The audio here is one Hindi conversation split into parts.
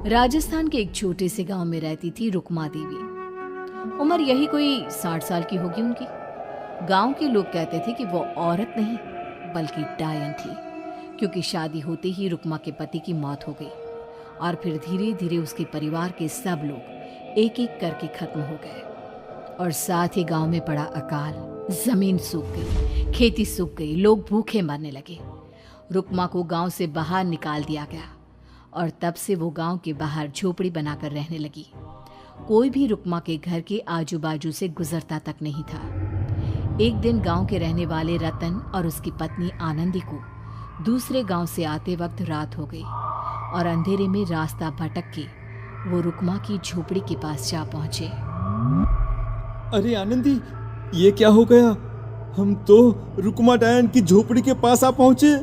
राजस्थान के एक छोटे से गांव में रहती थी रुक्मा देवी। उम्र यही कोई 60 साल की होगी उनकी। गांव के लोग कहते थे कि वो औरत नहीं बल्कि डायन थी, क्योंकि शादी होते ही रुक्मा के पति की मौत हो गई और फिर धीरे धीरे उसके परिवार के सब लोग एक एक करके खत्म हो गए और साथ ही गांव में पड़ा अकाल। जमीन सूख गई, खेती सूख गई, लोग भूखे मरने लगे। रुक्मा को गांव से बाहर निकाल दिया गया और तब से वो गांव के बाहर झोपड़ी बनाकर रहने लगी। कोई भी रुक्मा के घर के आजू बाजू से गुजरता तक नहीं था। एक दिन गांव के रहने वाले रतन और उसकी पत्नी आनंदी को दूसरे गांव से आते वक्त रात हो गई और अंधेरे में रास्ता भटक के वो रुक्मा की झोपड़ी के पास जा पहुंचे। अरे आनंदी, ये क्या हो गया? हम तो रुक्मा डायन की झोपड़ी के पास आ पहुंचे।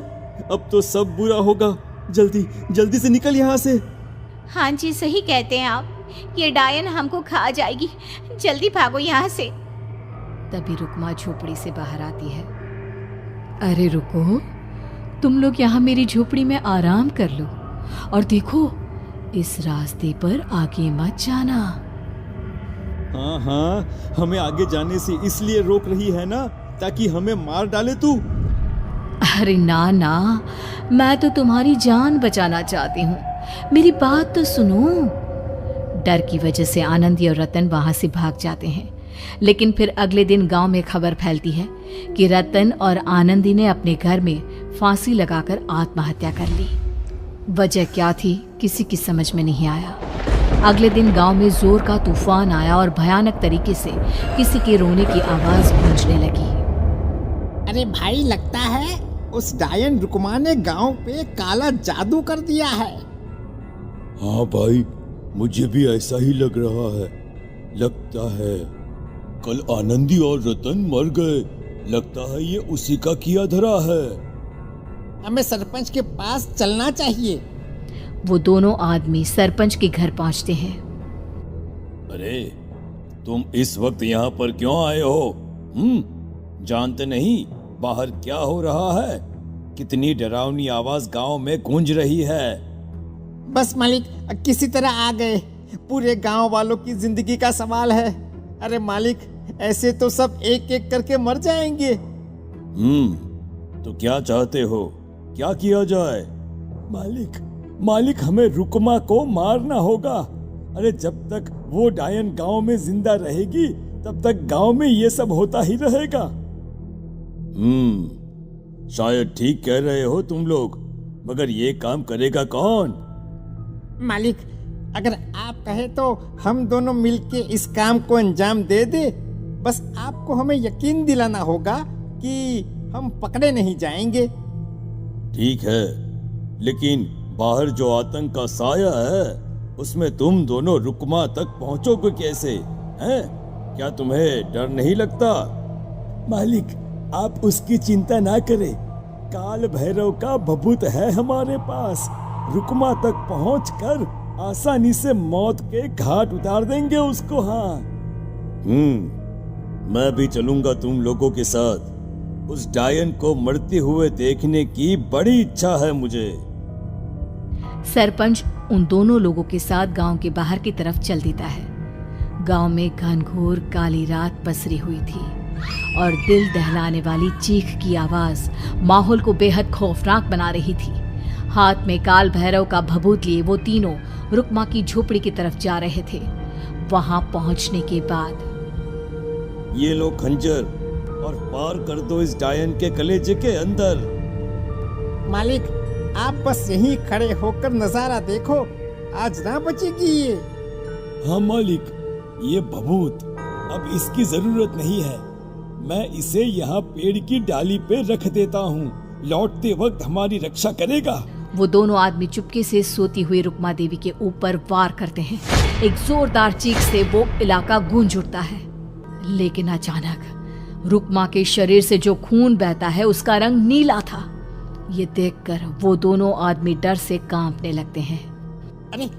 अब तो सब बुरा होगा। जल्दी जल्दी से निकल यहाँ से। हाँ जी, सही कहते हैं आप। ये डायन हमको खा जाएगी। जल्दी भागो यहाँ से। तभी रुक्मा झोपड़ी से बाहर आती है। अरे रुको, तुम लोग यहाँ मेरी झोपड़ी में आराम कर लो और देखो, इस रास्ते पर आगे मत जाना। हाँ हाँ, हमें आगे जाने से इसलिए रोक रही है ना, ताकि हमें मार डाले तू। अरे ना ना, मैं तो तुम्हारी जान बचाना चाहती हूँ, मेरी बात तो सुनो। डर की वजह से आनंदी और रतन वहां से भाग जाते हैं, लेकिन फिर अगले दिन गांव में खबर फैलती है कि रतन और आनंदी ने अपने घर में फांसी लगाकर आत्महत्या कर ली। वजह क्या थी किसी की समझ में नहीं आया। अगले दिन गांव में जोर का तूफान आया और भयानक तरीके से किसी के रोने की आवाज गूंजने लगी। अरे भाई, लगता है उस डायन रुक्मा ने गांव पे काला जादू कर दिया है। हाँ भाई, मुझे भी ऐसा ही लग रहा है। लगता है कल आनंदी और रतन मर गए। लगता है ये उसी का किया धरा है। हमें सरपंच के पास चलना चाहिए। वो दोनों आदमी सरपंच के घर पहुंचते हैं। अरे, तुम इस वक्त यहाँ पर क्यों आए हो? जानते नहीं बाहर क्या हो रहा है? कितनी डरावनी आवाज गांव में गूंज रही है। बस मालिक, किसी तरह आ गए। पूरे गांव वालों की जिंदगी का सवाल है। अरे मालिक, ऐसे तो सब एक एक करके मर जाएंगे। तो क्या चाहते हो? क्या किया जाए? मालिक, हमें रुक्मा को मारना होगा। अरे जब तक वो डायन गांव में जिंदा रहेगी, तब तक गांव में ये सब होता ही रहेगा। शायद ठीक कह रहे हो तुम लोग, मगर ये काम करेगा कौन? मालिक, अगर आप कहे तो हम दोनों मिलके इस काम को अंजाम दे दे। बस आपको हमें यकीन दिलाना होगा कि हम पकड़े नहीं जाएंगे। ठीक है, लेकिन बाहर जो आतंक का साया है, उसमें तुम दोनों रुक्मा तक पहुंचोगे कैसे? हैं? क्या तुम्हें डर नहीं लगता? मालिक, आप उसकी चिंता ना करें। काल भैरव का भभूत है हमारे पास। रुक्मा तक पहुंचकर आसानी से मौत के घाट उतार देंगे उसको। हाँ, मैं भी चलूंगा तुम लोगों के साथ। उस डायन को मरते हुए देखने की बड़ी इच्छा है मुझे। सरपंच उन दोनों लोगों के साथ गांव के बाहर की तरफ चल देता है। गांव में घनघोर काली रात पसरी हुई थी और दिल दहलाने वाली चीख की आवाज माहौल को बेहद खौफनाक बना रही थी। हाथ में काल भैरव का भभूत लिए वो तीनों रुक्मा की झोपड़ी की तरफ जा रहे थे। वहां पहुंचने के बाद, ये लो खंजर और पार कर दो इस डायन के कलेजे के अंदर। मालिक, आप बस यहीं खड़े होकर नजारा देखो, आज ना बचेगी ये। हाँ मालिक, ये भभूत अब इसकी जरूरत नहीं है। मैं इसे यहाँ पेड़ की डाली पे रख देता हूँ। लौटते वक्त हमारी रक्षा करेगा। वो दोनों आदमी चुपके से सोती हुई रुक्मा देवी के ऊपर वार करते हैं। एक जोरदार चीख से वो इलाका गूंज उठता है, लेकिन अचानक रुक्मा के शरीर से जो खून बहता है उसका रंग नीला था। ये देखकर वो दोनों आदमी डर से कांपने लगते हैं। अरे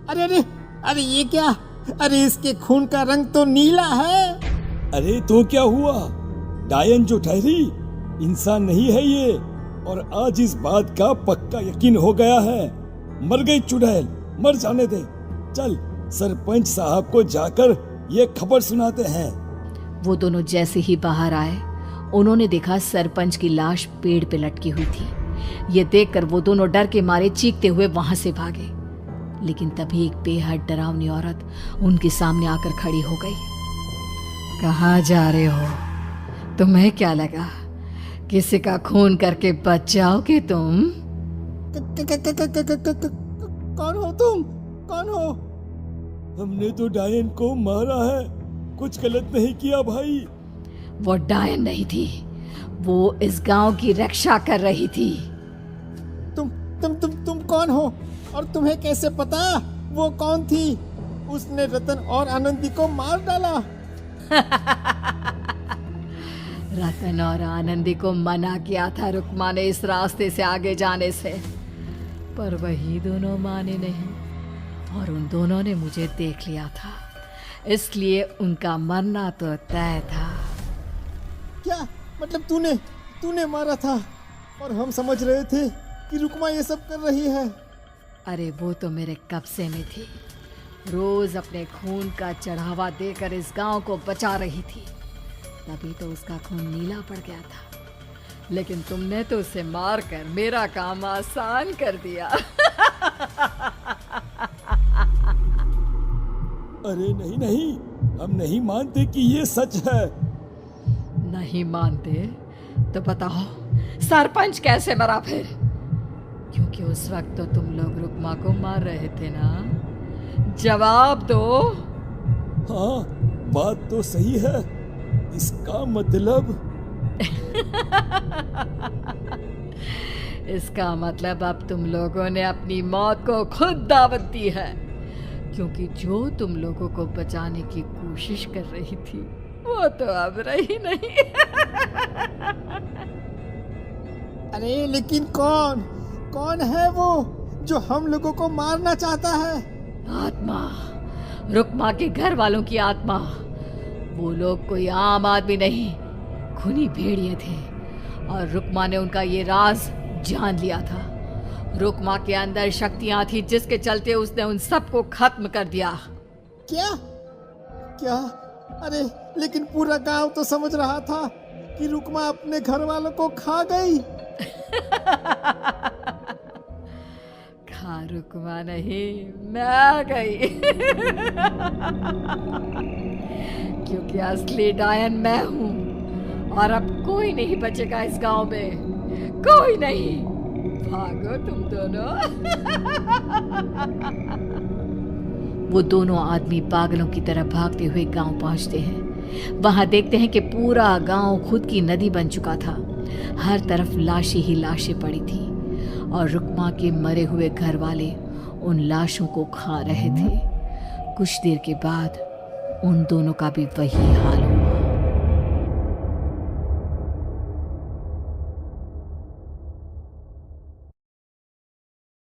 अरे अरे अरे, ये क्या? अरे इसके खून का रंग तो नीला है। अरे तो क्या हुआ? डायन जो ठहरी इंसान नहीं है ये, और आज इस बात का पक्का यकीन हो गया है। मर गई चुड़ैल, मर जाने दे। चल सरपंच साहब को जाकर ये खबर सुनाते हैं। वो दोनों जैसे ही बाहर आए, उन्होंने देखा सरपंच की लाश पेड़ पे लटकी हुई थी। ये देखकर वो दोनों डर के मारे चीखते हुए वहां से भागे, लेकिन तभी एक बेहद डरावनी औरत उनके सामने आकर खड़ी हो गई। कहाँ जा रहे हो? तुम्हें क्या लगा किसी का खून करके बच जाओगे तुम? कौन हो तुम? कौन हो? हमने तो डायन को मारा है, कुछ गलत नहीं किया भाई। वो डायन नहीं थी, वो इस गांव की रक्षा कर रही थी। तुम कौन हो और तुम्हें कैसे पता वो कौन थी? उसने रतन और आनंदी को मार डाला। रतन और आनंदी को मना किया था रुक्मा ने इस रास्ते से आगे जाने से, पर वही दोनों माने नहीं और उन दोनों ने मुझे देख लिया था, इसलिए उनका मरना तो तय था। क्या मतलब तूने मारा था? और हम समझ रहे थे कि रुक्मा ये सब कर रही है। अरे वो तो मेरे कब्जे में थी, रोज अपने खून का चढ़ावा देकर इस गांव को बचा रही थी, तभी तो उसका खून नीला पड़ गया था। लेकिन तुमने तो उसे मारकर मेरा काम आसान कर दिया। अरे नहीं नहीं, हम नहीं मानते कि ये सच है। नहीं मानते तो बताओ सरपंच कैसे मरा फिर? क्योंकि उस वक्त तो तुम लोग रुक्मा को मार रहे थे ना, जवाब दो। हाँ बात तो सही है, इसका मतलब इसका मतलब अब तुम लोगों ने अपनी मौत को खुद दावत दी है, क्योंकि जो तुम लोगों को बचाने की कोशिश कर रही थी वो तो अब रही नहीं। अरे लेकिन कौन है वो जो हम लोगों को मारना चाहता है? आत्मा, रुक्मा के घर वालों की आत्मा। वो लोग कोई आम आदमी नहीं, खूनी भेड़िए थे और रुक्मा ने उनका ये राज जान लिया था। रुक्मा के अंदर शक्तियां थी जिसके चलते उसने उन सबको खत्म कर दिया। क्या? अरे लेकिन पूरा गांव तो समझ रहा था कि रुक्मा अपने घर वालों को खा गई। खा रुक्मा नहीं, मैं आ गई। क्योंकि असली डायन मैं हूं और अब कोई नहीं बचेगा इस गांव में, कोई नहीं। भागो तुम दोनों। वो दोनों आदमी पागलों की तरह भागते हुए गांव पहुंचते हैं। वहां देखते हैं कि पूरा गांव खुद की नदी बन चुका था। हर तरफ लाशें ही लाशें पड़ी थी और रुक्मा के मरे हुए घर वाले उन लाशों को खा रहे थे। कुछ देर के बाद उन दोनों का भी वही हाल हुआ।